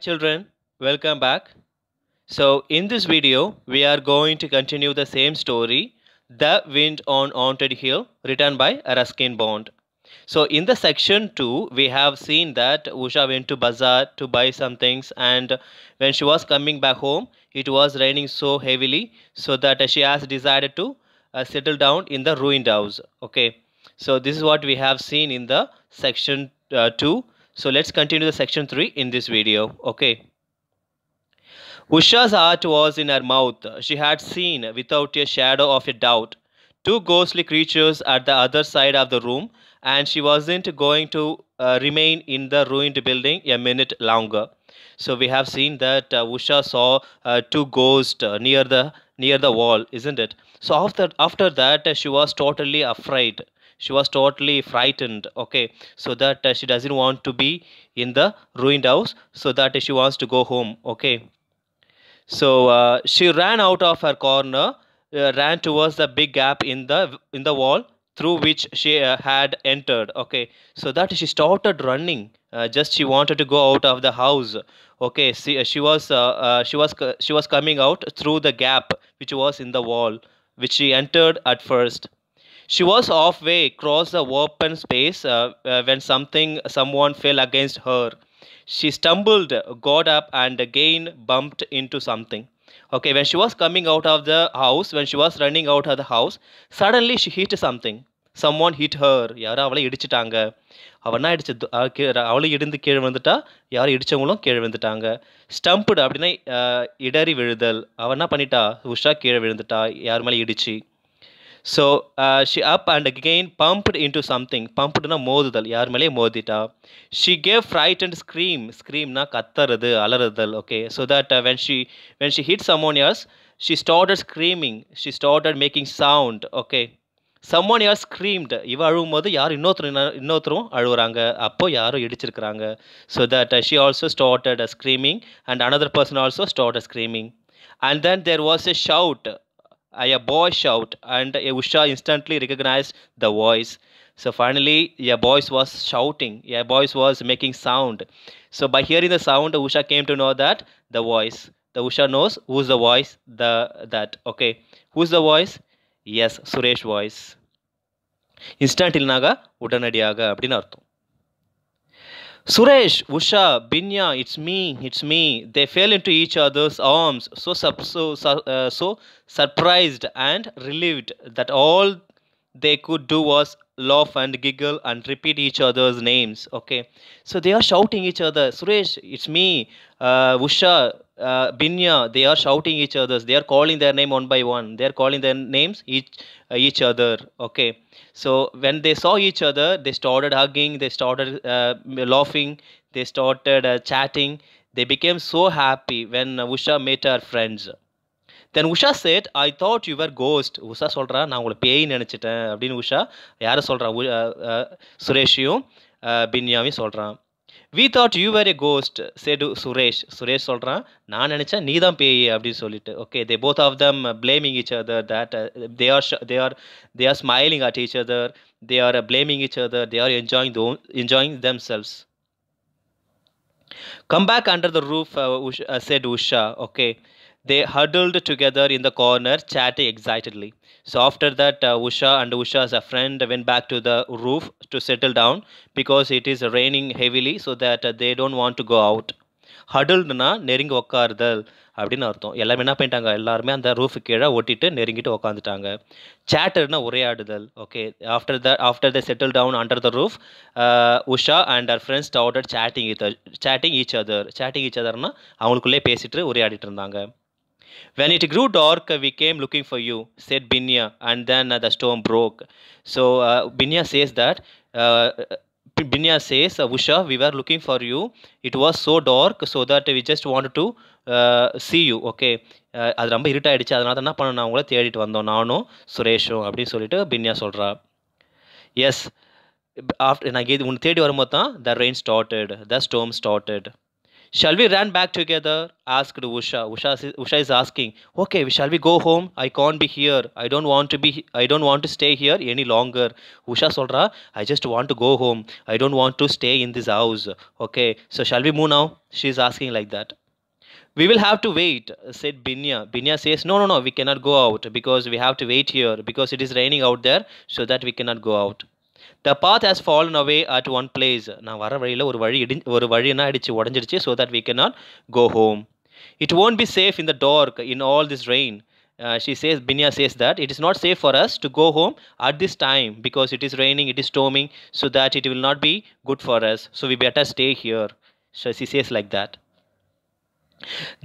Children, welcome back. So, in this video, we are going to continue the same story, The Wind on Haunted Hill, written by Ruskin Bond. So, in the section 2, we have seen that Usha went to bazaar to buy some things, and when she was coming back home, it was raining so heavily, so that she has decided to settle down in the ruined house. Okay, so this is what we have seen in the section 2. So, let's continue the section 3 in this video. Okay. Usha's heart was in her mouth. She had seen, without a shadow of a doubt, two ghostly creatures at the other side of the room, and she wasn't going to remain in the ruined building a minute longer. So we have seen that Usha saw two ghosts near the wall, isn't it? So after that, she was totally afraid. She was totally frightened. Okay, so that she doesn't want to be in the ruined house, so that she wants to go home. Okay, so she ran out of her corner, ran towards the big gap in the wall through which she had entered. Okay, so that she started running. Just she wanted to go out of the house. Okay, she was coming out through the gap which was in the wall, which she entered at first. She was halfway across the open space when someone fell against her. She stumbled, got up, and again bumped into something. Okay, when she was coming out of the house, when she was running out of the house, suddenly she hit something. Someone hit her. யாரோ அவளை இடிச்சிட்டாங்க. அவனா இடிச்சது அவளும் இடிந்து கீழே வந்துட்டா, யாரும் இடிச்சவங்களும் கீழே விழுந்துட்டாங்க. ஸ்டம்புடு அப்படின்னா இடறி விழுதல். அவன் என்ன பண்ணிட்டா, உஷா கீழே விழுந்துட்டா, யார் மேலே இடிச்சு. So she up and again pumped into something. Pumpedனா மோதுதல், யார் மேலேயே மோதிட்டா. She gave frightened scream. Screamனா கத்தறது, அலறுதல். Okay, so that when she hit someone else, she started screaming. She started making sound. Okay, someone else screamed. இவ அழும்போது யார் இன்னொருத்தரும் அழுகுறாங்க. அப்போ யாரோ இடிச்சிருக்கிறாங்க. So that she also started screaming, and another person also started screaming. And then there was a shout, a boy shout, and Usha instantly recognized the voice. So finally, a voice was shouting, a voice was making sound. So by hearing the sound, Usha came to know that the voice. The Usha knows who's the voice. That okay, who's the voice? Yes, Suresh voice. Instant ilnaga udanadiyaga அப்படின்னு அர்த்தம். Suresh, Usha, Binya, it's me. They fell into each other's arms, so surprised and relieved that all they could do was laugh and giggle and repeat each other's names. Okay, so they are shouting each other. Suresh, it's me. Usha, Binya, they are shouting each others. They are calling their name one by one. They are calling their names each other. Okay, so when they saw each other, they started hugging, they started laughing, they started chatting. They became so happy when Usha met her friends. Then Usha said, I thought you were ghost. Usha சொல்றா, நான் உங்களை பேய் நினைச்சிட்டேன் அப்படின்னு உஷா யாரை சொல்றான், சுரேஷையும் பின்யாவையும் சொல்றான். We thought you were a ghost, said Suresh. Suresh சொல்றான், நான் நினைச்சேன் நீ தான் பேய் அப்படின்னு சொல்லிட்டு. Okay, they both of them blaming each other that they are smiling at each other. They are blaming each other. They are enjoying themselves. Come back under the roof, said Usha. Okay, they huddled together in the corner, chatting excitedly. So after that, Usha and Usha's friend went back to the roof to settle down because it is raining heavily, so that they don't want to go out. ஹடல்டுனா நெருங்கி உக்காருதல் அப்படின்னு அர்த்தம். எல்லாமே என்ன பண்ணிட்டாங்க, எல்லாருமே அந்த roof கீழே ஒட்டிட்டு நெருங்கிட்டு உக்காந்துட்டாங்க. சேட்டர்னா உரையாடுதல். Okay, after they settled down under the roof, Usha and her friends started chatting each other. Chatting each otherனா அவங்களுக்குள்ளே பேசிட்டு உரையாடிட்டு இருந்தாங்க. When it grew dark, we came looking for you, said Binya, and then the storm broke. So Binya says that. Binya says, Usha, we were looking for you. It was so dark, so that we just wanted to see you. Okay, அது ரொம்ப இருட்டாயிடுச்சு, அதனால தான் என்ன பண்ண நான் உங்களை தேடிட்டு வந்தோம், நானும் சுரேஷும் அப்படின்னு சொல்லிட்டு பின்யா சொல்கிறா. எஸ், ஆஃப்டர் நான் உன்னை தேடி வரும்போது தான் the rain started, the storm started. Shall we run back together? Asked Usha. Usha is asking, okay, shall we go home? I can't be here. I don't want to stay here any longer. Usha solra, I just want to go home. I don't want to stay in this house. Okay, so shall we move now? She's asking like that. We will have to wait, said Binya. Binya says, no, no, no, we cannot go out because we have to wait here because it is raining out there so that we cannot go out. The path has fallen away at one place. நான் வர வழியில் ஒரு வழி என்ன ஆயிடுச்சு உடஞ்சிடுச்சு so that we cannot go home. It won't be safe in the dark in all this rain. She says, Binya says that it is not safe for us to go home at this time because it is raining, it is storming, so that it will not be good for us. So we better stay here. So she says like that.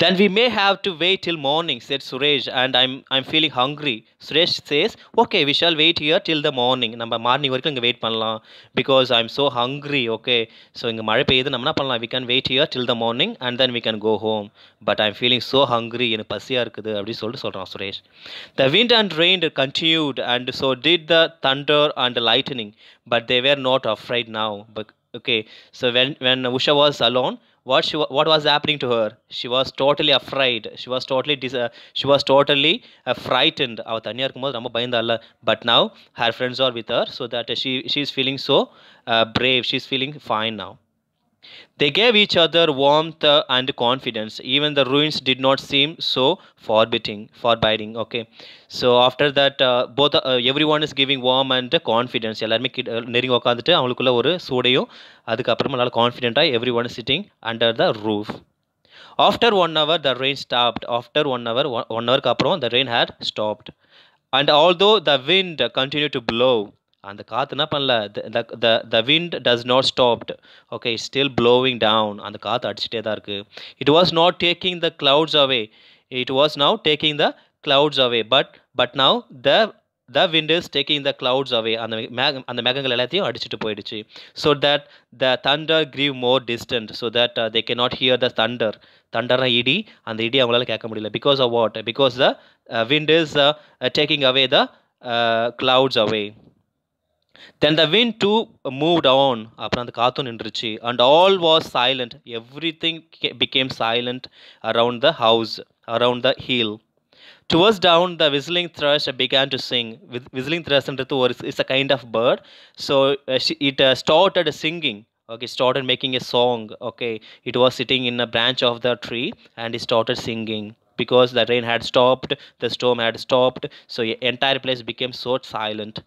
Then we may have to wait till morning, said Suresh, and I'm feeling hungry. Suresh says, okay, we shall wait here till the morning. நம்ம morning வரைக்கும் இங்கே wait பண்ணலாம் because I'm so hungry, okay. So இங்கே மழை பெய்யுது நம்ம என்ன பண்ணலாம், we can wait here till the morning and then we can go home. But I'm feeling so hungry, எனக்கு பசியாக இருக்குது அப்படின்னு சொல்கிறான் Suresh. The wind and rain continued and so did the thunder and the lightning, but they were not afraid now. But okay, so when Usha was alone, what was happening to her? She was totally afraid. She was totally frightened. அவ தனியா இருக்கும்போது ரொம்ப பயந்தால. But now her friends are with her, so that she is feeling so brave. She is feeling fine now. They gave each other warmth and confidence. Even the ruins did not seem so forbidding. Okay, so after that, both everyone is giving warm and confidence. எல்லாருமே நெருங்கி உட்காந்துட்டு அவங்களுக்குள்ள ஒரு சூடையும் அதுக்கப்புறமா நல்லா கான்ஃபிடென்ட்டாக everyone is sitting under the roof. After 1 hour, the rain stopped. After 1 hour, 1 hour அப்புறம் the rain had stopped. And although the wind continued to blow, அந்த காற்று என்ன பண்ணல, the wind does not stopped. Okay, it's still blowing down. அந்த காற்று அடிச்சுட்டே தான் இருக்கு. It was not taking the clouds away. It was now taking the clouds away. But now the wind is taking the clouds away. அந்த மேகங்கள் எல்லாத்தையும் அடிச்சுட்டு போயிடுச்சு. So that the thunder grew more distant, so that they cannot hear the thunder. தண்டர்னா இடி, அந்த இடி அவங்களால கேட்க முடியல. Because of what? Because the wind is taking away the clouds away. Then the wind too moved on. அப்புறம் அந்த காத்தும் நின்றுச்சு. And all was silent. Everything became silent around the house, around the hill. Towards down, the whistling thrush began to sing. Whistling thrush is a kind of bird. So it started singing. Okay, started making a song. Okay, it was sitting in a branch of the tree and it started singing. Because the rain had stopped, the storm had stopped, so the entire place became so silent.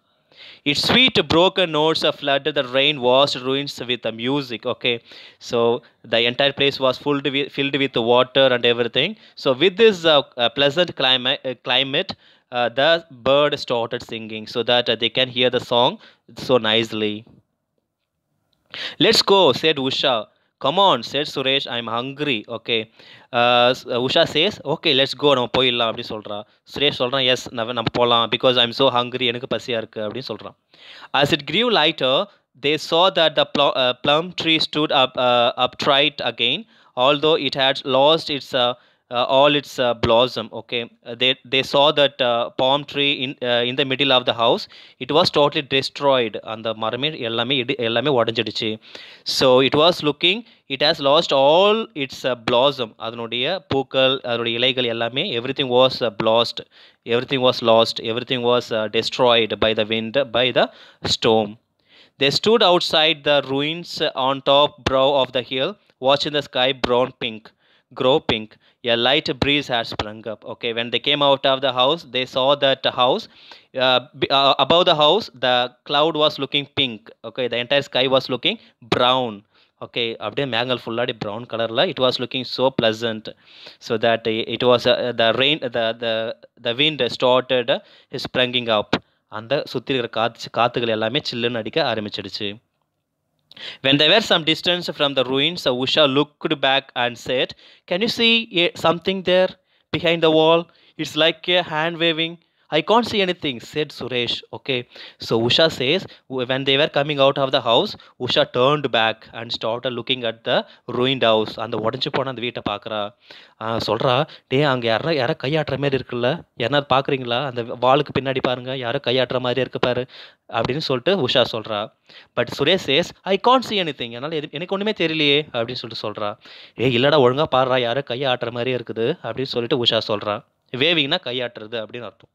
Its sweet broken notes flooded the rain-washed ruins with the music. Okay, so the entire place was filled with water and everything. So with this pleasant climate, the bird started singing so that they can hear the song so nicely. Let's go, said Usha. Come on, said Suresh, I'm hungry. Okay, Usha says, okay, let's go, நம்ம போயிடலாம் அப்படி சொல்கிறா. சுரேஷ் சொல்கிறான், S நம்ம போகலாம் because I'm so hungry, எனக்கு பசியாக இருக்குது அப்படின்னு சொல்கிறான். As it grew lighter, they saw that the plum tree stood upright again, although it had lost its all its blossom. Okay, they saw that palm tree in the middle of the house. It was totally destroyed. அந்த மரமே எல்லாமே உடஞ்சிடுச்சு. So it was looking, it has lost all its blossom. அதனுடைய பூக்கள், அதனுடைய இலைகள் எல்லாமே, everything was lost. Everything was lost. Everything was destroyed by the wind, by the storm. They stood outside the ruins on top brow of the hill, watching the sky grow pink. A light breeze had sprung up. Okay, when they came out of the house, they saw that house. Above the house, the cloud was looking pink. Okay, the entire sky was looking brown. Okay, அப்படியே மேகங்கள் ஃபுல்லாடி brown கலரில், it was looking so pleasant. So that it was the wind started springing up. அந்த சுற்றி இருக்கிற காற்றுகள் எல்லாமே சில்லுன்னு அடிக்க ஆரம்பிச்சிடுச்சு. When they were some distance from the ruins, Usha looked back and said, can you see something there behind the wall? It's like a hand waving. I can't see anything, said Suresh. Okay, so Usha says when they were coming out of the house, Usha turned back and started looking at the ruined house. அந்த உடஞ்சி போன அந்த வீட்டை பார்க்குறா. சொல்கிறா, டே அங்கே யாரோ கையாட்டுற மாதிரி இருக்குல்ல, யாரா பார்க்குறீங்களா, அந்த வாளுக்கு பின்னாடி பாருங்க, யாரோ கையாட்டுற மாதிரி இருக்கு பாரு அப்படின்னு சொல்லிட்டு உஷா சொல்கிறா. But Suresh says I can't C anything, என்னால் எனக்கு ஒன்றுமே தெரியலையே அப்படின்னு சொல்லிட்டு சொல்கிறா. இல்லைடா ஒழுங்காக பாடுறா, யாரோ கையாட்டுற மாதிரியே இருக்குது அப்படின்னு சொல்லிட்டு உஷா சொல்கிறா. வேவிங்னா கையாட்டுறது அப்படின்னு அர்த்தம்.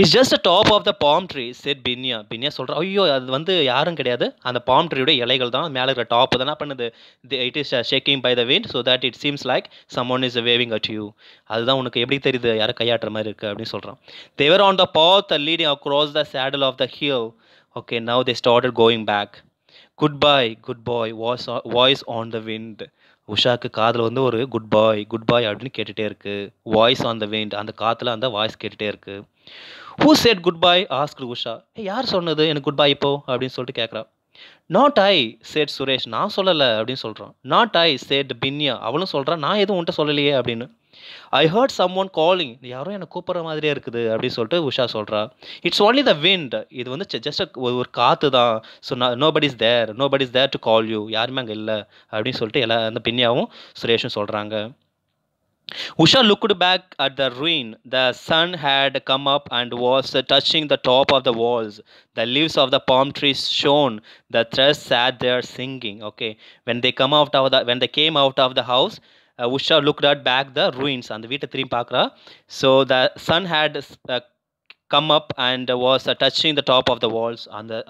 It's just top of the palm tree said Binya. Binya சொல்கிறா, ஐயோ அது வந்து யாரும் கிடையாது, அந்த பாம் ட்ரீயோட இலைகள் தான், மேலே இருக்கிற டாப் தான் பண்ணுது. It is shaking by the wind so that it seems like someone is waving at you. அதுதான் உனக்கு எப்படி தெரியுது யாரும் கையாட்டுற மாதிரி இருக்குது அப்படின்னு சொல்கிறான். They were on the path leading across the saddle of the hill. Okay, now they started going back. Good boy voice on the wind. உஷாக்கு காதில் வந்து ஒரு குட் பாய் அப்படின்னு கேட்டுகிட்டே இருக்குது. வாய்ஸ் ஆன் த விண்ட், அந்த காற்றுல அந்த வாய்ஸ் கேட்டுகிட்டே இருக்குது. Who said goodbye asked Usha. யார் சொன்னது எனக்கு குட் பாய் இப்போ அப்படின்னு சொல்லிட்டு கேட்குறா. Not I said Suresh. நான் சொல்லலை அப்படின்னு சொல்கிறான். Not I said Binya. அவளும் சொல்கிறான், நான் எதுவும் உன்ட்ட சொல்லலையே அப்படின்னு. I heard someone calling. யாரும் என்னை கூப்பிட்ற மாதிரியே இருக்குது அப்படின்னு சொல்லிட்டு உஷா சொல்கிறா. It's only the wind. இது வந்து ஜஸ்ட் ஒரு காற்று தான். So nobody is there to call you. யாருமே அங்கே இல்லை அப்படின்னு சொல்லிட்டு அந்த பின்யாவும் சுரேஷும் சொல்கிறாங்க. Usha looked back at the ruin. The sun had come up and was touching the top of the walls. The leaves of the palm trees shone. The threads sat there singing. Okay, when they came out of the house, Usha looked at back the ruins. And the வீட்டை திரும்பி பார்க்குறா. So the sun had come up and was touching the top of the walls.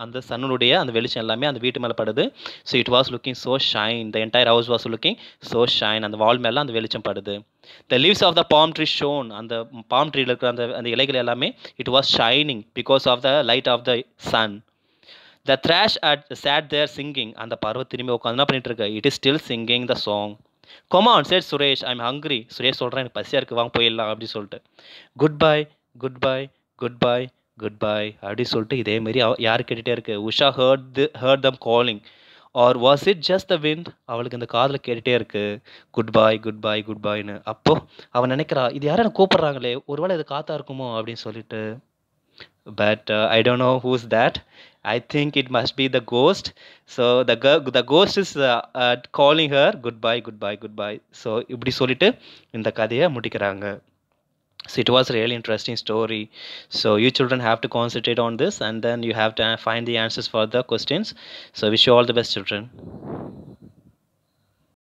அந்த சன்னுடைய அந்த வெளிச்சம் எல்லாமே அந்த வீட்டு மேலே படுது. So it was looking so shine. The entire house was looking so shine. அந்த வால் மேலே அந்த வெளிச்சம் படுது. The leaves of the palm tree shone. அந்த பாம் ட்ரீல இருக்கிற அந்த இலைகள் எல்லாமே it was shining because of the light of the sun. The thrush sat there singing. அந்த பறவை திரும்பி உட்காந்து என்ன பண்ணிட்டு இருக்கு, it is still singing the song. Come on said Suresh, I M hungry. Suresh சொல்கிறேன், எனக்கு பசியாக இருக்குது, வாங்க போயிடலாம் அப்படின்னு சொல்லிட்டு. குட் பை அப்படி சொல்லிட்டு இதேமாரி யார் கேட்டுகிட்டே இருக்கு. Usha heard them calling or was it just the wind. அவளுக்கு இந்த காதில் கேட்டுகிட்டே இருக்கு குட் பாய்னு. அப்போ அவன் நினைக்கிறா, இது யாரும் எனக்கு கூப்பிட்றாங்களே, ஒருவேளை இது காத்தா இருக்குமோ அப்படின்னு சொல்லிட்டு. But I don't know whose that. I think it must be the ghost. So the ghost is calling her goodbye. So இப்படி சொல்லிட்டு இந்த கதையை முடிக்கிறாங்க. So it was a really interesting story. So you children have to concentrate on this and then you have to find the answers for the questions. So wish you all the best, children.